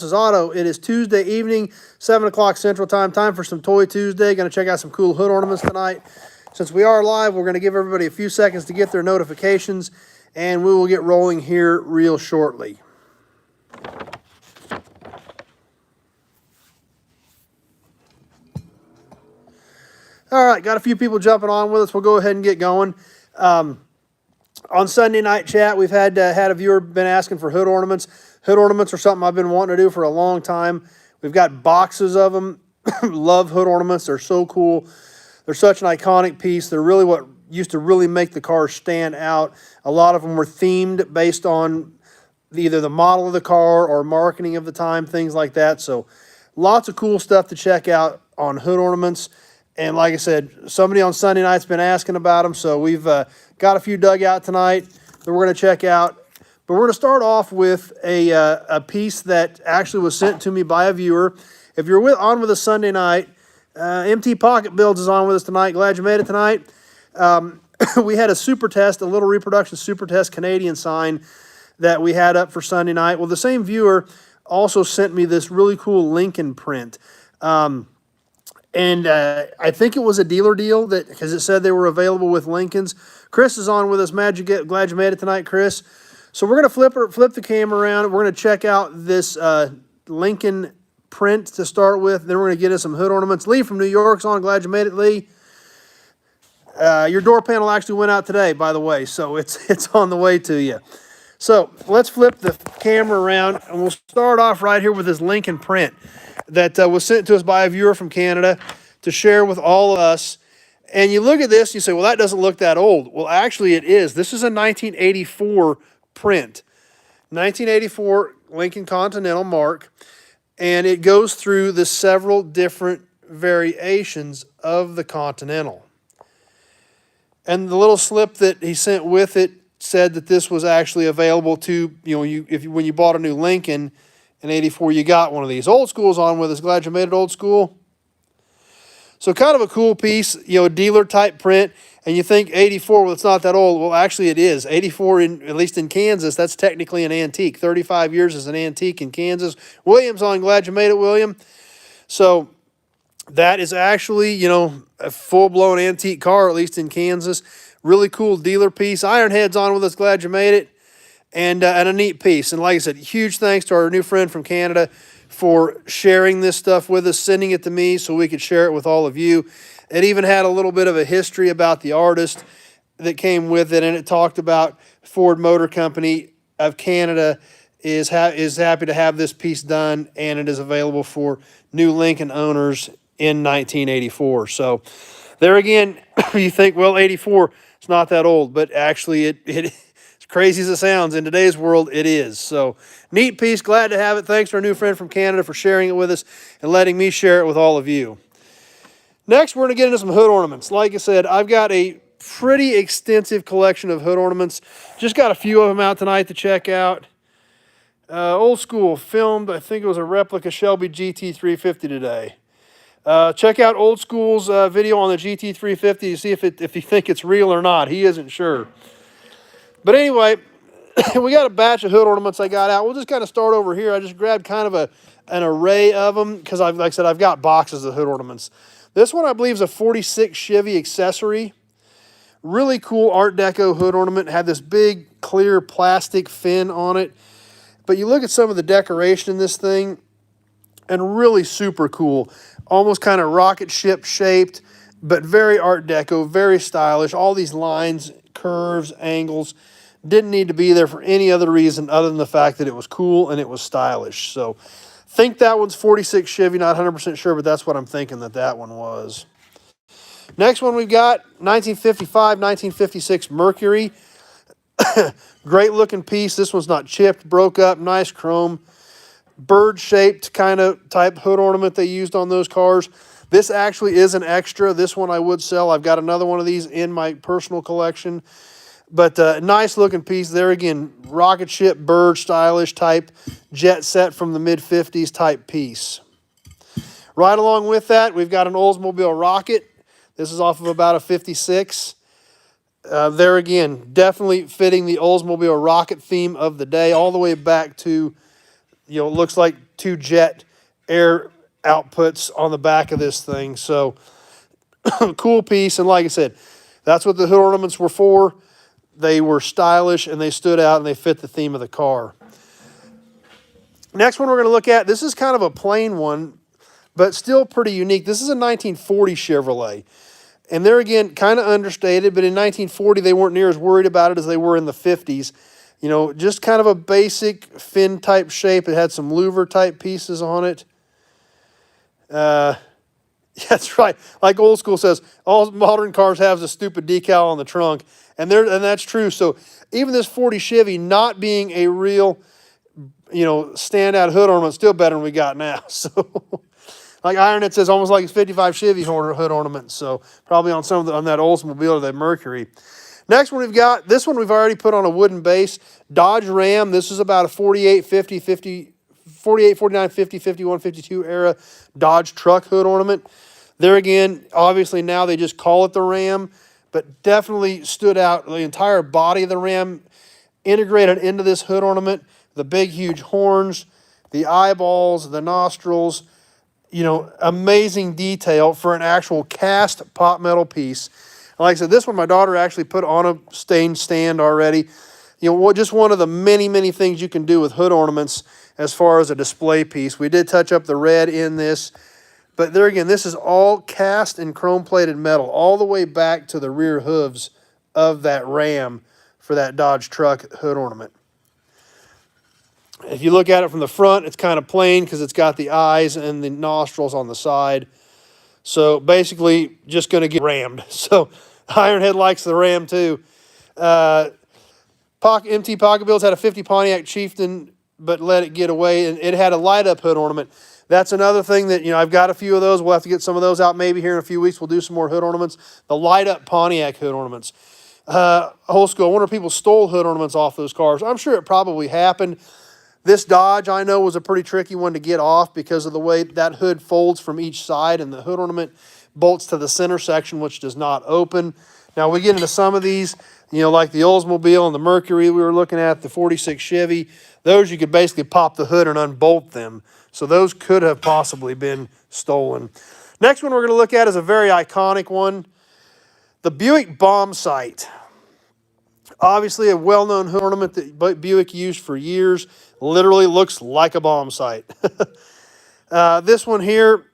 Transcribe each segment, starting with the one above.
Auto. It is Tuesday evening, 7 o'clock Central Time. Time for some Toy Tuesday. Going to check out some cool hood ornaments tonight. Since we are live, we're going to give everybody a few seconds to get their notifications, and we will get rolling here real shortly. All right, got a few people jumping on with us. We'll go ahead and get going. On Sunday night chat, we've had a viewer been asking for hood ornaments. Hood ornaments are something I've been wanting to do for a long time. We've got boxes of them. Love hood ornaments. They're so cool. They're such an iconic piece. They're really what used to really make the car stand out. A lot of them were themed based on either the model of the car or marketing of the time, things like that. So lots of cool stuff to check out on hood ornaments. And like I said, somebody on Sunday night's been asking about them, so we've got a few dug out tonight that we're going to check out. But we're going to start off with a piece that actually was sent to me by a viewer. If you're on with us Sunday night, MT Pocket Builds is on with us tonight. Glad you made it tonight. We had a super test, a little reproduction super test Canadian sign that we had up for Sunday night. Well, the same viewer also sent me this really cool Lincoln print. And I think it was a dealer deal because it said they were available with Lincolns. Chris is on with us. Glad you made it tonight, Chris. So we're going to flip the camera around. We're going to check out this Lincoln print to start with. Then we're going to get in some hood ornaments. Lee from New York's on. Glad you made it, Lee. Your door panel actually went out today, by the way, so it's on the way to you. So let's flip the camera around, and we'll start off right here with this Lincoln print that was sent to us by a viewer from Canada to share with all of us. And you look at this, and you say, well, that doesn't look that old. Well, actually, it is. This is a 1984 print. 1984 Lincoln Continental mark. And it goes through the several different variations of the Continental. And the little slip that he sent with it said that this was actually available to, when you bought a new Lincoln in 84, you got one of these. Old School's on with us. Glad you made it, Old School. So kind of a cool piece, dealer type print. And you think 84, well, it's not that old. Well, actually it is. 84, at least in Kansas, that's technically an antique. 35 years is an antique in Kansas. William's on. Glad you made it, William. So that is actually, a full-blown antique car, at least in Kansas. Really cool dealer piece. Ironhead's on with us. Glad you made it. And a neat piece. And like I said, huge thanks to our new friend from Canada for sharing this stuff with us, sending it to me so we could share it with all of you. It even had a little bit of a history about the artist that came with it, and it talked about Ford Motor Company of Canada is happy to have this piece done, and it is available for new Lincoln owners in 1984. So there again, you think, well, 84, it's not that old, but actually it crazy as it sounds, in today's world, it is. So, neat piece. Glad to have it. Thanks to our new friend from Canada for sharing it with us and letting me share it with all of you. Next, we're going to get into some hood ornaments. Like I said, I've got a pretty extensive collection of hood ornaments. Just got a few of them out tonight to check out. Old School filmed, I think it was a replica Shelby GT350 today. Check out Old School's video on the GT350 to see if you think it's real or not. He isn't sure. But anyway, we got a batch of hood ornaments I got out. We'll just kind of start over here. I just grabbed kind of an array of them because, like I said, I've got boxes of hood ornaments. This one, I believe, is a 46 Chevy accessory. Really cool Art Deco hood ornament. Had this big, clear plastic fin on it. But you look at some of the decoration in this thing, and really super cool. Almost kind of rocket ship shaped, but very Art Deco, very stylish. All these lines, curves, angles, didn't need to be there for any other reason other than the fact that it was cool and it was stylish. So think that one's 46 Chevy, not 100% sure, but that's what I'm thinking that one was. Next one we've got 1955, 1956 Mercury. Great looking piece. This one's not chipped, broke up, nice chrome. Bird-shaped kind of type hood ornament they used on those cars. This actually is an extra. This one I would sell. I've got another one of these in my personal collection. But nice looking piece there again. Rocket ship, bird, stylish type, jet set from the mid-50s type piece. Right along with that, we've got an Oldsmobile Rocket. This is off of about a 56. There again, definitely fitting the Oldsmobile Rocket theme of the day all the way back to, looks like two jet air outputs on the back of this thing. So cool piece. And like I said, that's what the hood ornaments were for. They were stylish and they stood out and they fit the theme of the car. Next one we're going to look at, this is kind of a plain one, but still pretty unique. This is a 1940 Chevrolet. And they're, again, kind of understated, but in 1940 they weren't near as worried about it as they were in the 50s. You know, just kind of a basic fin-type shape. It had some louver-type pieces on it. That's right. Like Old School says, all modern cars have a stupid decal on the trunk. And that's true. So even this 40 Chevy not being a real, you know, standout hood ornament, still better than we got now. So like Iron says, almost like it's 55 Chevy hood ornament. So probably on on that Oldsmobile or that Mercury. Next one we've got, this one we've already put on a wooden base. Dodge Ram. This is about a 48, 50, 50, 48, 49, 50, 51, 52 era Dodge truck hood ornament. There again, obviously now they just call it the Ram, but definitely stood out. The entire body of the Ram integrated into this hood ornament. The big, huge horns, the eyeballs, the nostrils. You know, amazing detail for an actual cast pot metal piece. Like I said, this one my daughter actually put on a stained stand already. You know, just one of the many, many things you can do with hood ornaments as far as a display piece. We did touch up the red in this. But there again, this is all cast and chrome-plated metal all the way back to the rear hooves of that Ram for that Dodge truck hood ornament. If you look at it from the front, it's kind of plain because it's got the eyes and the nostrils on the side. So basically, just going to get rammed. So Ironhead likes the Ram too. MT Pocket Bills had a 50 Pontiac Chieftain, but let it get away, and it had a light-up hood ornament. That's another thing that, you know, I've got a few of those. We'll have to get some of those out maybe here in a few weeks. We'll do some more hood ornaments. The light-up Pontiac hood ornaments. Old School, I wonder if people stole hood ornaments off those cars. I'm sure it probably happened. This Dodge, I know, was a pretty tricky one to get off because of the way that hood folds from each side, and the hood ornament bolts to the center section, which does not open. Now, we get into some of these, you know, like the Oldsmobile and the Mercury we were looking at, the 46 Chevy. Those you could basically pop the hood and unbolt them. So those could have possibly been stolen. Next one we're going to look at is a very iconic one. The Buick bomb sight. Obviously a well-known hood ornament that Buick used for years. Literally looks like a bomb sight. This one here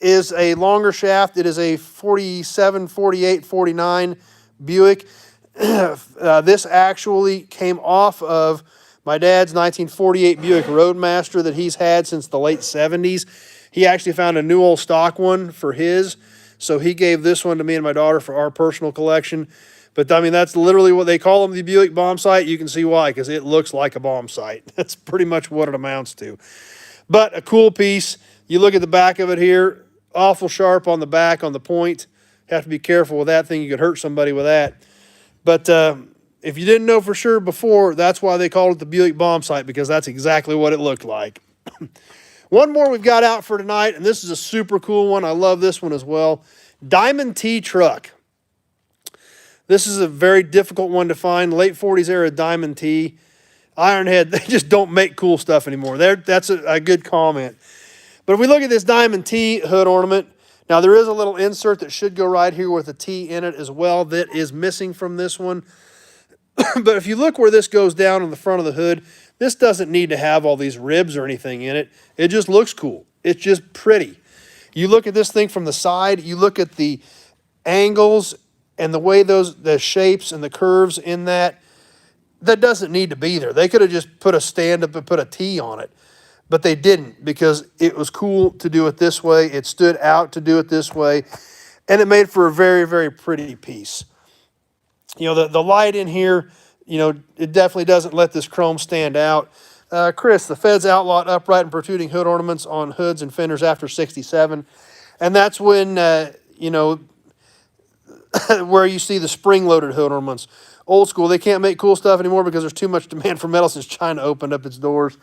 is a longer shaft. It is a 47, 48, 49 Buick. This actually came off of my dad's 1948 Buick Roadmaster that he's had since the late 70s. He actually found a new old stock one for his, so he gave this one to me and my daughter for our personal collection. But, I mean, that's literally what they call them, the Buick bomb sight. You can see why, because it looks like a bomb sight. That's pretty much what it amounts to. But a cool piece. You look at the back of it here, awful sharp on the back, on the point. Have to be careful with that thing. You could hurt somebody with that. But if you didn't know for sure before, that's why they called it the Buick bomb sight, because that's exactly what it looked like. One more we've got out for tonight, and this is a super cool one. I love this one as well. Diamond T truck. This is a very difficult one to find. Late 40s era Diamond T. Ironhead, they just don't make cool stuff anymore. That's a good comment. But if we look at this Diamond T hood ornament, now there is a little insert that should go right here with a T in it as well that is missing from this one. But if you look where this goes down on the front of the hood, this doesn't need to have all these ribs or anything in it. It just looks cool. It's just pretty. You look at this thing from the side, you look at the angles and the way the shapes and the curves in that doesn't need to be there. They could have just put a stand up and put a T on it. But they didn't, because it was cool to do it this way. It stood out to do it this way. And it made for a very, very pretty piece. You know, the light in here, you know, it definitely doesn't let this chrome stand out. Chris, the Feds outlawed upright and protruding hood ornaments on hoods and fenders after 67. And that's when, you know, where you see the spring-loaded hood ornaments. Old School, they can't make cool stuff anymore because there's too much demand for metal since China opened up its doors.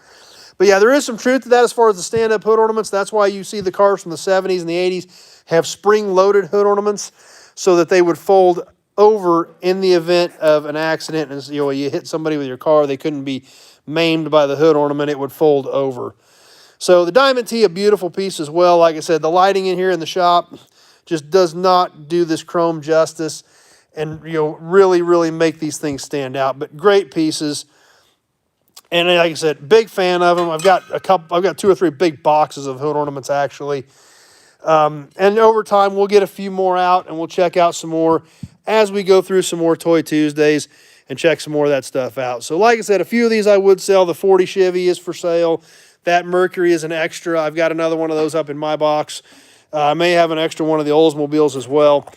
But yeah, there is some truth to that as far as the stand-up hood ornaments. That's why you see the cars from the 70s and the 80s have spring-loaded hood ornaments so that they would fold over in the event of an accident. And you know, you hit somebody with your car, they couldn't be maimed by the hood ornament. It would fold over. So the Diamond T, a beautiful piece as well. Like I said, the lighting in here in the shop just does not do this chrome justice, and really, really make these things stand out. But great pieces. And like I said, big fan of them. I've got 2 or 3 big boxes of hood ornaments actually. And over time, we'll get a few more out, and we'll check out some more as we go through some more Toy Tuesdays and check some more of that stuff out. So like I said, a few of these I would sell. The 40 Chevy is for sale. That Mercury is an extra. I've got another one of those up in my box. I may have an extra one of the Oldsmobiles as well.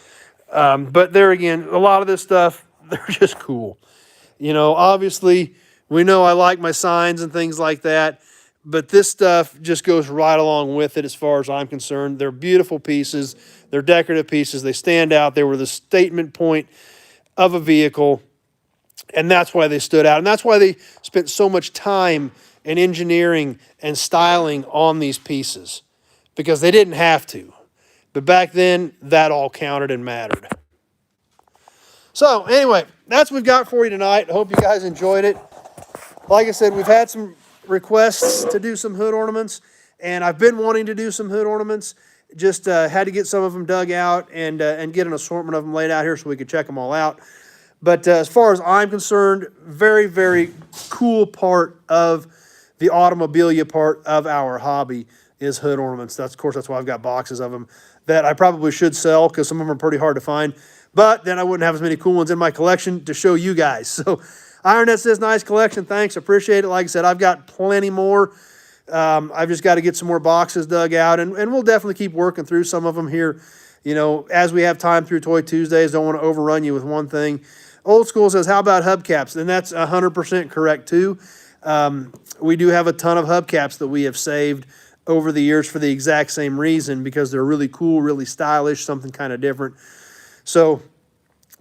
But there again, a lot of this stuff, they're just cool. Obviously, we know I like my signs and things like that, but this stuff just goes right along with it as far as I'm concerned. They're beautiful pieces. They're decorative pieces. They stand out. They were the statement point of a vehicle, and that's why they stood out. And that's why they spent so much time and engineering and styling on these pieces, because they didn't have to. But back then, that all counted and mattered. So anyway, that's what we've got for you tonight. I hope you guys enjoyed it. Like I said, we've had some requests to do some hood ornaments, and I've been wanting to do some hood ornaments. Just had to get some of them dug out and get an assortment of them laid out here so we could check them all out. But as far as I'm concerned, very, very cool part of the automobilia part of our hobby is hood ornaments. Of course, that's why I've got boxes of them that I probably should sell, because some of them are pretty hard to find. But then I wouldn't have as many cool ones in my collection to show you guys. So IronNet says, nice collection. Thanks. Appreciate it. Like I said, I've got plenty more. I've just got to get some more boxes dug out, and we'll definitely keep working through some of them here, as we have time through Toy Tuesdays. Don't want to overrun you with one thing. Old School says, how about hubcaps? And that's 100% correct too. We do have a ton of hubcaps that we have saved over the years for the exact same reason, because they're really cool, really stylish, something kind of different. So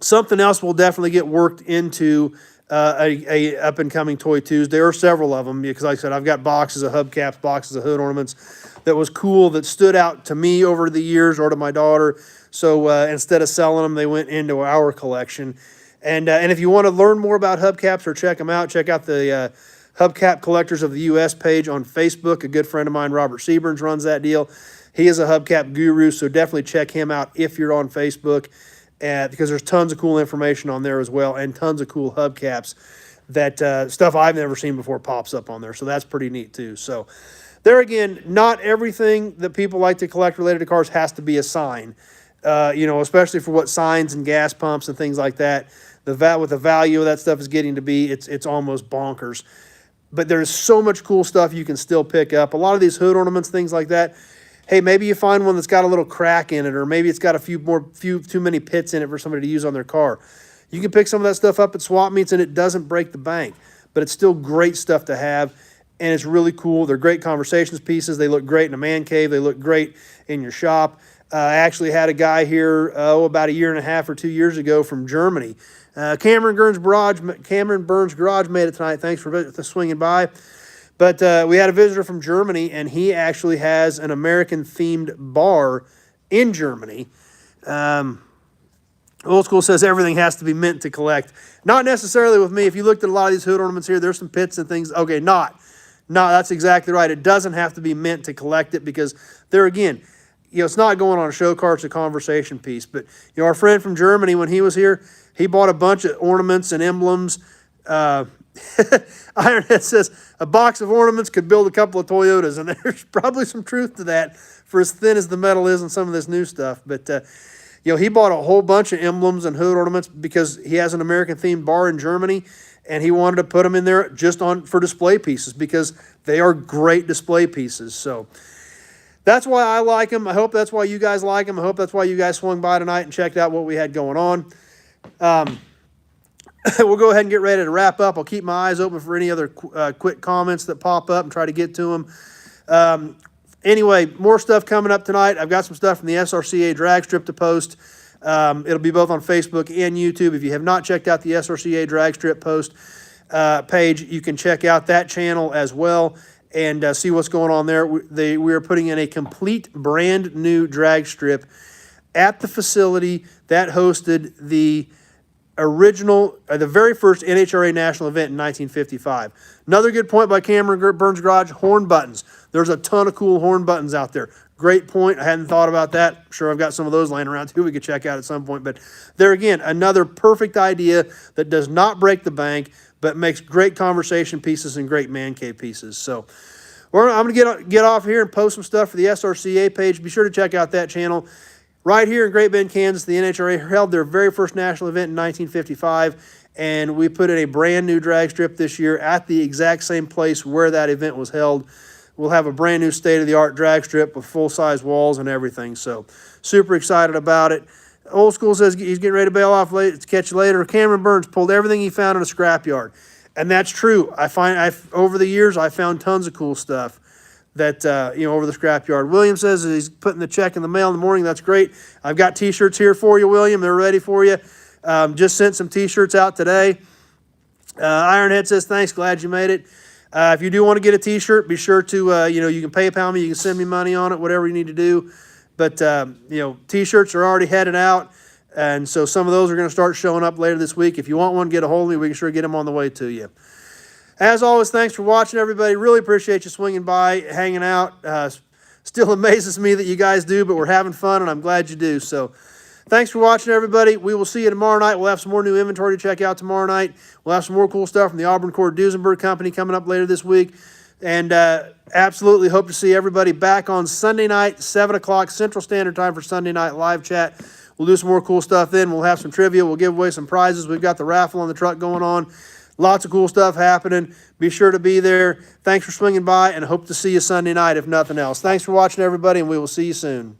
something else will definitely get worked into a up-and-coming Toy Tuesday, or several of them, because like I said, I've got boxes of hubcaps, boxes of hood ornaments that was cool, that stood out to me over the years, or to my daughter. So instead of selling them, they went into our collection. And if you want to learn more about hubcaps or check them out, check out the Hubcap Collectors of the U.S. page on Facebook. A good friend of mine, Robert Seaburns, runs that deal. He is a hubcap guru, so definitely check him out if you're on Facebook, because there's tons of cool information on there as well, and tons of cool hubcaps that stuff I've never seen before pops up on there. So that's pretty neat too. So there again, not everything that people like to collect related to cars has to be a sign, especially for what signs and gas pumps and things like that. What the value of that stuff is getting to be, it's almost bonkers. But there's so much cool stuff you can still pick up. A lot of these hood ornaments, things like that, hey, maybe you find one that's got a little crack in it, or maybe it's got a few too many pits in it for somebody to use on their car. You can pick some of that stuff up at swap meets, and it doesn't break the bank. But it's still great stuff to have, and it's really cool. They're great conversations pieces. They look great in a man cave. They look great in your shop. I actually had a guy here, about a year and a half or 2 years ago from Germany. Cameron Burns Garage made it tonight. Thanks for swinging by. But we had a visitor from Germany, and he actually has an American-themed bar in Germany. Old School says everything has to be meant to collect. Not necessarily with me. If you looked at a lot of these hood ornaments here, there's some pits and things. Okay, no, that's exactly right. It doesn't have to be meant to collect it, because there again, it's not going on a show car, it's a conversation piece. But, our friend from Germany, when he was here, he bought a bunch of ornaments and emblems. Ironhead says, a box of ornaments could build a couple of Toyotas, and there's probably some truth to that, for as thin as the metal is in some of this new stuff. But, he bought a whole bunch of emblems and hood ornaments because he has an American-themed bar in Germany, and he wanted to put them in there just for display pieces, because they are great display pieces. So that's why I like them. I hope that's why you guys like them. I hope that's why you guys swung by tonight and checked out what we had going on. We'll go ahead and get ready to wrap up. I'll keep my eyes open for any other quick comments that pop up and try to get to them. Anyway, more stuff coming up tonight. I've got some stuff from the SRCA drag strip to post. It'll be both on Facebook and YouTube. If you have not checked out the SRCA drag strip post page, you can check out that channel as well and see what's going on there. We are putting in a complete brand new drag strip at the facility that hosted the the very first NHRA national event in 1955. Another good point by Cameron Burns Garage, horn buttons. There's a ton of cool horn buttons out there. Great point. I hadn't thought about that. I'm sure I've got some of those laying around too we could check out at some point. But there again, another perfect idea that does not break the bank, but makes great conversation pieces and great man cave pieces. So I'm going to get off here and post some stuff for the SRCA page. Be sure to check out that channel. Right here in Great Bend, Kansas, the NHRA held their very first national event in 1955, and we put in a brand new drag strip this year at the exact same place where that event was held. We'll have a brand new state-of-the-art drag strip with full-size walls and everything, so super excited about it. Old School says he's getting ready to bail off late. To catch you later. Cameron Burns pulled everything he found in a scrapyard, and that's true. Over the years, I found tons of cool stuff that, over the scrapyard. William says he's putting the check in the mail in the morning. That's great. I've got T-shirts here for you, William. They're ready for you. Just sent some T-shirts out today. Ironhead says, thanks. Glad you made it. If you do want to get a T-shirt, be sure to, you can PayPal me. You can send me money on it, whatever you need to do. But, T-shirts are already headed out. And so some of those are going to start showing up later this week. If you want one, get a hold of me. We can sure get them on the way to you. As always, thanks for watching, everybody. Really appreciate you swinging by, hanging out. Still amazes me that you guys do, but we're having fun, and I'm glad you do. So thanks for watching, everybody. We will see you tomorrow night. We'll have some more new inventory to check out tomorrow night. We'll have some more cool stuff from the Auburn Cord Duesenberg Company coming up later this week. And absolutely hope to see everybody back on Sunday night, 7 o'clock Central Standard Time for Sunday night live chat. We'll do some more cool stuff then. We'll have some trivia. We'll give away some prizes. We've got the raffle on the truck going on. Lots of cool stuff happening. Be sure to be there. Thanks for swinging by, and hope to see you Sunday night, if nothing else. Thanks for watching, everybody, and we will see you soon.